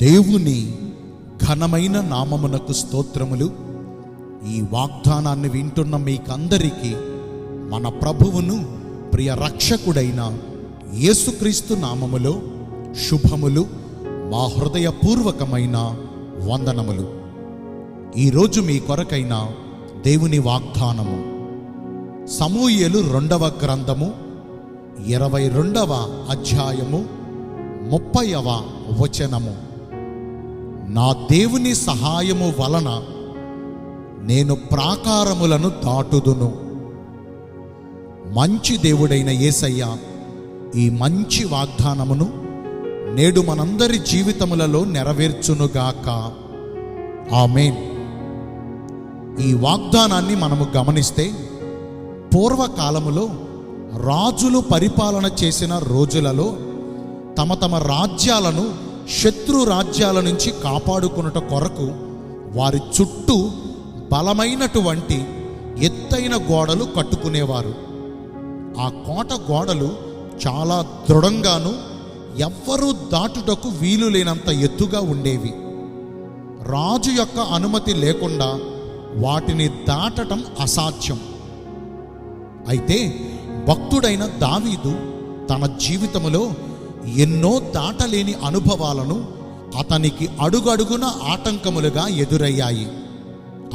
దేవుని ఘనమైన నామమునకు స్తోత్రములు. ఈ వాగ్దానాన్ని వింటున్న మీకందరికీ మన ప్రభువును ప్రియ రక్షకుడైన యేసుక్రీస్తు నామములో శుభములు, మా హృదయపూర్వకమైన వందనములు. ఈరోజు మీ కొరకైన దేవుని వాగ్దానము సమూయేలు 2వ గ్రంథము 22వ అధ్యాయము 30వ వచనము. నా దేవుని సహాయము వలన నేను ప్రాకారములను దాటుదును. మంచి దేవుడైన యేసయ్య ఈ మంచి వాగ్దానమును నేడు మనందరి జీవితములలో నెరవేర్చునుగాక. ఆమేన్. ఈ వాగ్దానాన్ని మనము గమనిస్తే, పూర్వకాలములో రాజులు పరిపాలన చేసిన రోజులలో తమ తమ రాజ్యాలను శత్రు రాజ్యాల నుంచి కాపాడుకొనుట కొరకు వారి చుట్టూ బలమైనటువంటి ఎత్తైన గోడలు కట్టుకునేవారు. ఆ కోట గోడలు చాలా దృఢంగాను, ఎవ్వరూ దాటుటకు వీలు లేనంత ఎత్తుగా ఉండేవి. రాజు యొక్క అనుమతి లేకుండా వాటిని దాటటం అసాధ్యం. అయితే భక్తుడైన దావీదు తన జీవితములో ఎన్నో దాటలేని అనుభవాలను అతనికి అడుగడుగున ఆటంకములుగా ఎదురయ్యాయి.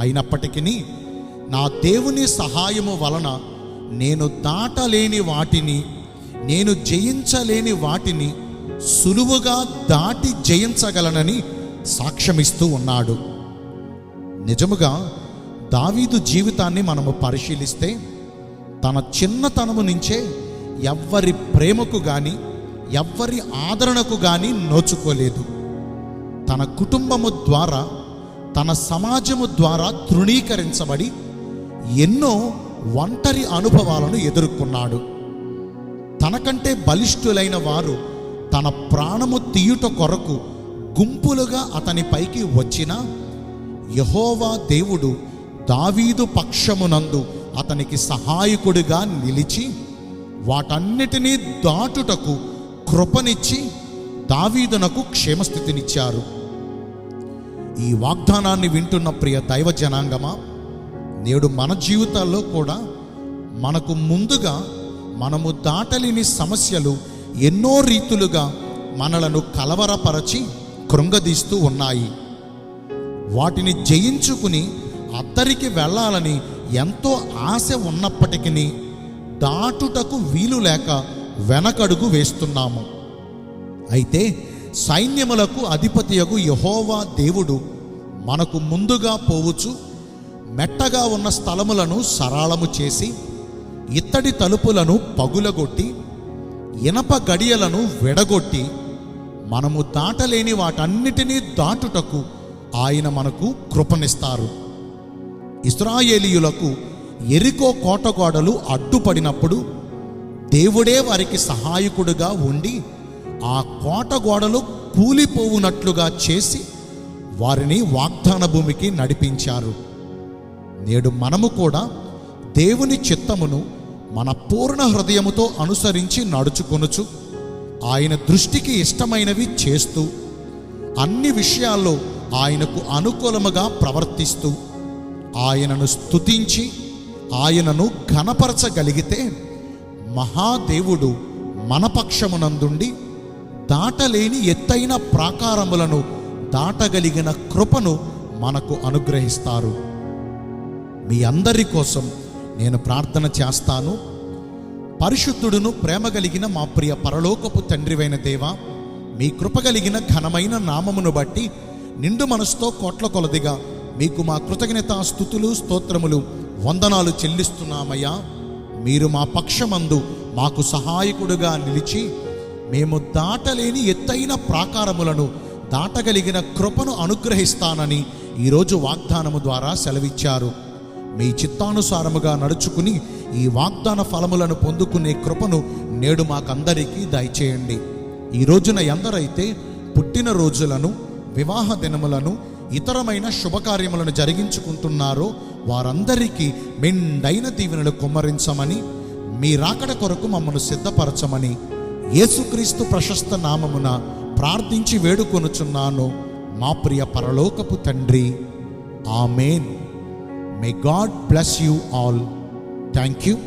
అయినప్పటికీ నా దేవుని సహాయము వలన నేను దాటలేని వాటిని, నేను జయించలేని వాటిని సులువుగా దాటి జయించగలనని సాక్ష్యమిస్తూ ఉన్నాడు. నిజముగా దావీదు జీవితాన్ని మనము పరిశీలిస్తే, తన చిన్నతనము నుంచే ఎవ్వరి ప్రేమకు కానీ ఎవ్వరి ఆదరణకు కానీ నోచుకోలేదు. తన కుటుంబము ద్వారా, తన సమాజము ద్వారా తృణీకరించబడి ఎన్నో ఒంటరి అనుభవాలను ఎదుర్కొన్నాడు. తనకంటే బలిష్ఠులైన వారు తన ప్రాణము తీయుట కొరకు గుంపులుగా అతని పైకి వచ్చినా, యెహోవా దేవుడు దావీదు పక్షమునందు అతనికి సహాయకుడిగా నిలిచి వాటన్నిటినీ దాటుటకు కృపనిచ్చి దావీదునకు క్షేమస్థితినిచ్చారు. ఈ వాగ్దానాన్ని వింటున్న ప్రియ దైవ జనాంగమా, నేడు మన జీవితాల్లో కూడా మనకు ముందుగా మనము దాటలేని సమస్యలు ఎన్నో రీతులుగా మనలను కలవరపరచి కృంగదీస్తూ ఉన్నాయి. వాటిని జయించుకుని అద్దరికి వెళ్ళాలని ఎంతో ఆశ ఉన్నప్పటికీ దాటుటకు వీలు లేక వెనకడుగు వేస్తున్నాము. అయితే సైన్యములకు అధిపతియగు యెహోవా దేవుడు మనకు ముందుగా పోవచ్చు మెట్టగా ఉన్న స్థలములను సరళము చేసి, ఇత్తడి తలుపులను పగులగొట్టి, ఇనప గడియలను విడగొట్టి, మనము దాటలేని వాటన్నిటినీ దాటుటకు ఆయన మనకు కృపనిస్తారు. ఇశ్రాయేలీయులకు యెరికో కోటగోడలు అడ్డుపడినప్పుడు దేవుడే వారికి సహాయకుడుగా ఉండి ఆ కోటగోడలు కూలిపోవునట్లుగా చేసి వారిని వాగ్దాన భూమికి నడిపించారు. నేడు మనము కూడా దేవుని చిత్తమును మన పూర్ణ హృదయముతో అనుసరించి నడుచుకొనుచు, ఆయన దృష్టికి ఇష్టమైనవి చేస్తూ, అన్ని విషయాల్లో ఆయనకు అనుకూలముగా ప్రవర్తిస్తూ, ఆయనను స్తుతించి ఆయనను ఘనపరచగలిగితే, మహాదేవుడు మన పక్షమునందుండి దాటలేని ఎత్తైన ప్రాకారములను దాటగలిగిన కృపను మనకు అనుగ్రహిస్తారు. మీ అందరి కోసం నేను ప్రార్థన చేస్తాను. పరిశుద్ధుడును ప్రేమ కలిగిన మా ప్రియ పరలోకపు తండ్రివైన దేవా, మీ కృప కలిగిన ఘనమైన నామమును బట్టి నిండు మనసుతో కోట్ల కొలదిగా మీకు మా కృతజ్ఞత స్తుతులు స్తోత్రములు వందనాలు చెల్లిస్తున్నామయ్యా. మీరు మా పక్షమందు మాకు సహాయకుడుగా నిలిచి మేము దాటలేని ఎత్తైన ప్రాకారములను దాటగలిగిన కృపను అనుగ్రహిస్తానని ఈరోజు వాగ్దానము ద్వారా సెలవిచ్చారు. మీ చిత్తానుసారముగా నడుచుకుని ఈ వాగ్దాన ఫలములను పొందుకునే కృపను నేడు మాకందరికీ దయచేయండి. ఈ రోజున ఎందరైతే పుట్టినరోజులను, వివాహ దినములను, ఇతరమైన శుభకార్యములను జరిగించుకుంటున్నారో వారందరికీ మెండైన దీవెనలు కుమ్మరించమని, మీ రాకడ కొరకు మమ్మను సిద్ధపరచమని యేసుక్రీస్తు ప్రశస్త నామమున ప్రార్థించి వేడుకొనుచున్నాను మా ప్రియ పరలోకపు తండ్రి. Amen. May God bless you all. Thank you.